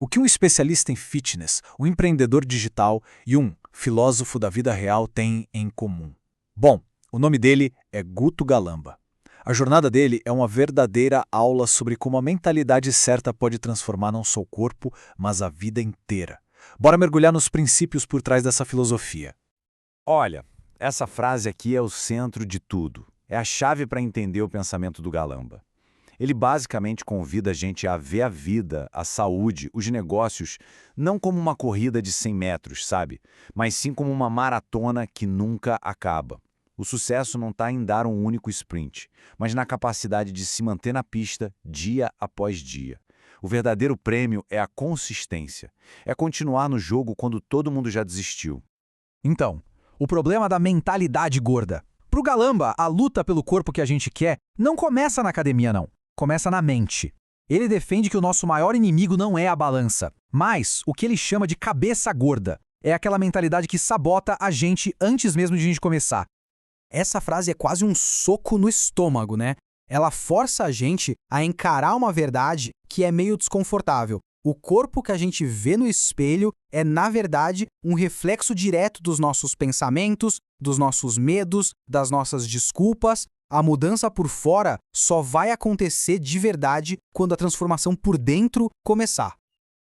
O que um especialista em fitness, um empreendedor digital e um filósofo da vida real têm em comum? Bom, o nome dele é Guto Galamba. A jornada dele é uma verdadeira aula sobre como a mentalidade certa pode transformar não só o corpo, mas a vida inteira. Bora mergulhar nos princípios por trás dessa filosofia. Olha, essa frase aqui é o centro de tudo. É a chave para entender o pensamento do Galamba. Ele basicamente convida a gente a ver a vida, a saúde, os negócios, não como uma corrida de 100 metros, sabe? Mas sim como uma maratona que nunca acaba. O sucesso não está em dar um único sprint, mas na capacidade de se manter na pista dia após dia. O verdadeiro prêmio é a consistência. É continuar no jogo quando todo mundo já desistiu. Então, o problema da mentalidade gorda. Pro Galamba, a luta pelo corpo que a gente quer não começa na academia, não. Começa na mente. Ele defende que o nosso maior inimigo não é a balança, mas o que ele chama de cabeça gorda. É aquela mentalidade que sabota a gente antes mesmo de a gente começar. Essa frase é quase um soco no estômago, né? Ela força a gente a encarar uma verdade que é meio desconfortável. O corpo que a gente vê no espelho é, na verdade, um reflexo direto dos nossos pensamentos, dos nossos medos, das nossas desculpas. A mudança por fora só vai acontecer de verdade quando a transformação por dentro começar.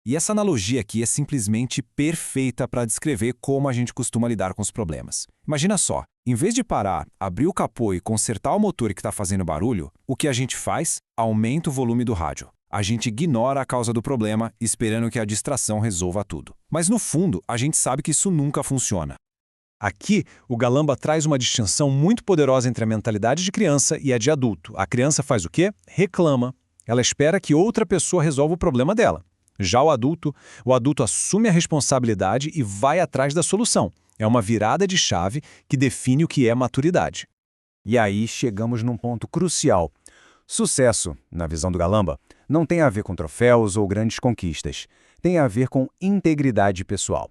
E essa analogia aqui é simplesmente perfeita para descrever como a gente costuma lidar com os problemas. Imagina só, em vez de parar, abrir o capô e consertar o motor que está fazendo barulho, o que a gente faz? Aumenta o volume do rádio. A gente ignora a causa do problema, esperando que a distração resolva tudo. Mas no fundo, a gente sabe que isso nunca funciona. Aqui, o Galamba traz uma distinção muito poderosa entre a mentalidade de criança e a de adulto. A criança faz o quê? Reclama. Ela espera que outra pessoa resolva o problema dela. Já o adulto assume a responsabilidade e vai atrás da solução. É uma virada de chave que define o que é maturidade. E aí chegamos num ponto crucial. Sucesso, na visão do Galamba, não tem a ver com troféus ou grandes conquistas. Tem a ver com integridade pessoal.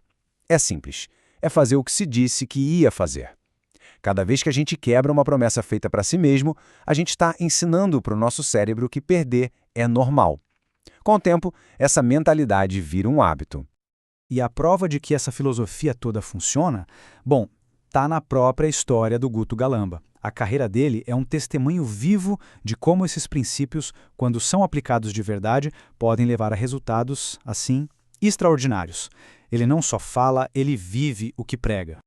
É simples. É fazer o que se disse que ia fazer. Cada vez que a gente quebra uma promessa feita para si mesmo, a gente está ensinando para o nosso cérebro que perder é normal. Com o tempo, essa mentalidade vira um hábito. E a prova de que essa filosofia toda funciona, bom, está na própria história do Guto Galamba. A carreira dele é um testemunho vivo de como esses princípios, quando são aplicados de verdade, podem levar a resultados, assim, extraordinários. Ele não só fala, ele vive o que prega.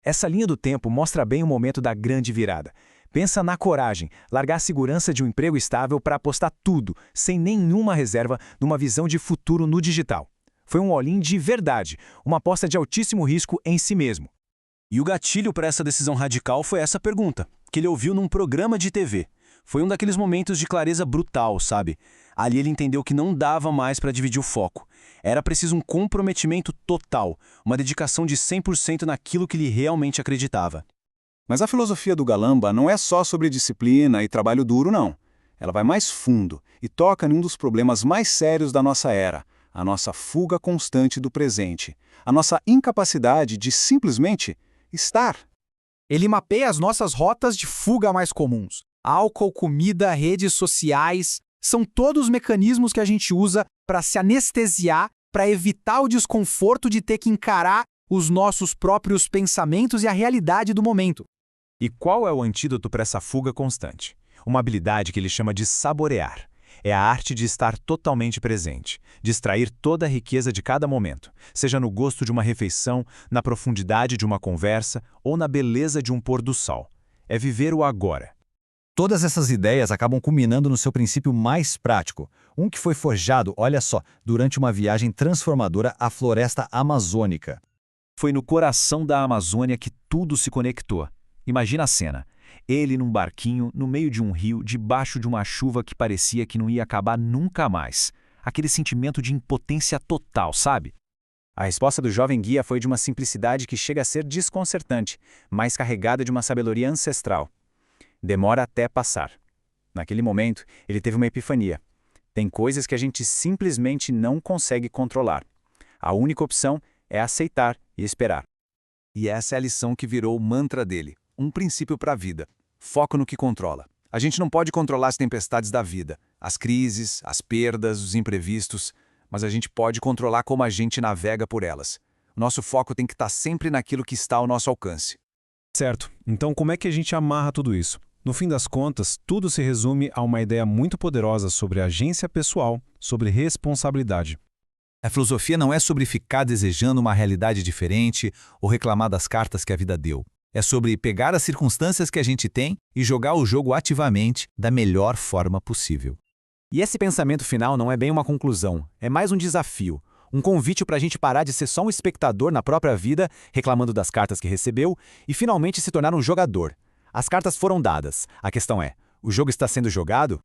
Essa linha do tempo mostra bem o momento da grande virada. Pensa na coragem, largar a segurança de um emprego estável para apostar tudo, sem nenhuma reserva, numa visão de futuro no digital. Foi um all-in de verdade, uma aposta de altíssimo risco em si mesmo. E o gatilho para essa decisão radical foi essa pergunta, que ele ouviu num programa de TV. Foi um daqueles momentos de clareza brutal, sabe? Ali ele entendeu que não dava mais para dividir o foco. Era preciso um comprometimento total, uma dedicação de 100% naquilo que ele realmente acreditava. Mas a filosofia do Galamba não é só sobre disciplina e trabalho duro, não. Ela vai mais fundo e toca em um dos problemas mais sérios da nossa era, a nossa fuga constante do presente, a nossa incapacidade de simplesmente estar. Ele mapeia as nossas rotas de fuga mais comuns. Álcool, comida, redes sociais, são todos mecanismos que a gente usa para se anestesiar, para evitar o desconforto de ter que encarar os nossos próprios pensamentos e a realidade do momento. E qual é o antídoto para essa fuga constante? Uma habilidade que ele chama de saborear. É a arte de estar totalmente presente, de extrair toda a riqueza de cada momento, seja no gosto de uma refeição, na profundidade de uma conversa ou na beleza de um pôr do sol. É viver o agora. Todas essas ideias acabam culminando no seu princípio mais prático, um que foi forjado, olha só, durante uma viagem transformadora à floresta amazônica. Foi no coração da Amazônia que tudo se conectou. Imagina a cena. Ele num barquinho, no meio de um rio, debaixo de uma chuva que parecia que não ia acabar nunca mais. Aquele sentimento de impotência total, sabe? A resposta do jovem guia foi de uma simplicidade que chega a ser desconcertante, mas carregada de uma sabedoria ancestral. Demora até passar. Naquele momento, ele teve uma epifania. Tem coisas que a gente simplesmente não consegue controlar. A única opção é aceitar e esperar. E essa é a lição que virou o mantra dele, um princípio para a vida. Foco no que controla. A gente não pode controlar as tempestades da vida, as crises, as perdas, os imprevistos, mas a gente pode controlar como a gente navega por elas. O nosso foco tem que estar sempre naquilo que está ao nosso alcance. Certo. Então, como é que a gente amarra tudo isso? No fim das contas, tudo se resume a uma ideia muito poderosa sobre agência pessoal, sobre responsabilidade. A filosofia não é sobre ficar desejando uma realidade diferente ou reclamar das cartas que a vida deu. É sobre pegar as circunstâncias que a gente tem e jogar o jogo ativamente da melhor forma possível. E esse pensamento final não é bem uma conclusão, é mais um desafio. Um convite para a gente parar de ser só um espectador na própria vida, reclamando das cartas que recebeu, e finalmente se tornar um jogador. As cartas foram dadas. A questão é, o jogo está sendo jogado?